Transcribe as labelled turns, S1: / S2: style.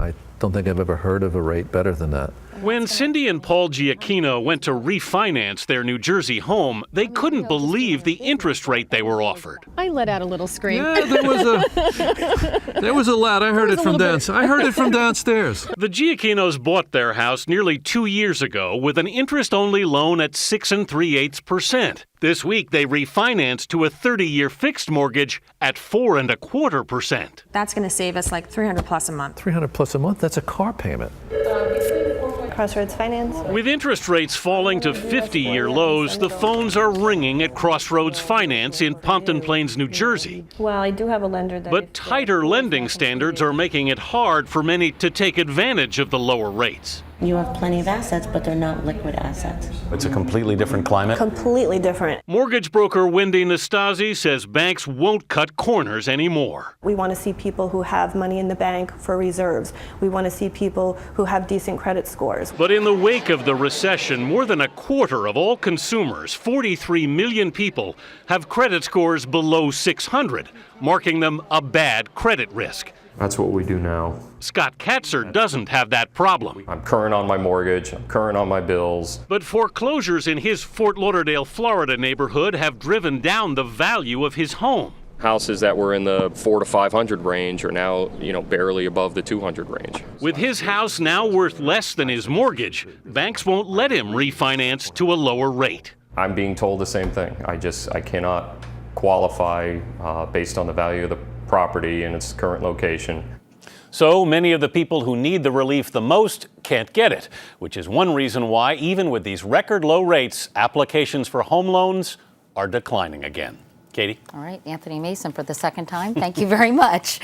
S1: I don't think I've ever heard of a rate better than that.
S2: When Cindy and Paul Giacchino went to refinance their New Jersey home, they couldn't believe the interest rate they were offered.
S3: I let out a little scream.
S1: Yeah, there was a lot. I heard it from downstairs.
S2: The Giacchinos bought their house nearly 2 years ago with an interest-only loan at 6 3/8%. This week, they refinanced to a 30-year fixed mortgage at 4 1/4%.
S4: That's going to save us like $300 plus a month.
S1: $300 plus a month, that's a car payment.
S5: Crossroads Finance.
S2: With interest rates falling to 50-year lows, the phones are ringing at Crossroads Finance in Pompton Plains, New Jersey.
S5: Well, I do have a lender that...
S2: But tighter lending standards are making it hard for many to take advantage of the lower rates.
S6: You have plenty of assets, but they're not liquid assets.
S7: It's a completely different climate.
S5: Completely different.
S2: Mortgage broker Wendy Nastasi says banks won't cut corners anymore.
S5: We want to see people who have money in the bank for reserves. We want to see people who have decent credit scores.
S2: But in the wake of the recession, more than a quarter of all consumers, 43 million people, have credit scores below 600, marking them a bad credit risk.
S8: That's what we do now.
S2: Scott Katzer doesn't have that problem.
S8: I'm current on my mortgage, I'm current on my bills.
S2: But foreclosures in his Fort Lauderdale, Florida neighborhood have driven down the value of his home.
S8: Houses that were in the 400 to 500 range are now, barely above the 200 range.
S2: With his house now worth less than his mortgage, banks won't let him refinance to a lower rate.
S8: I'm being told the same thing. I cannot qualify based on the value of the property and its current location.
S2: So many of the people who need the relief the most can't get it, which is one reason why, even with these record low rates, applications for home loans are declining again. Katie?
S9: All right, Anthony Mason for the second time. Thank you very much.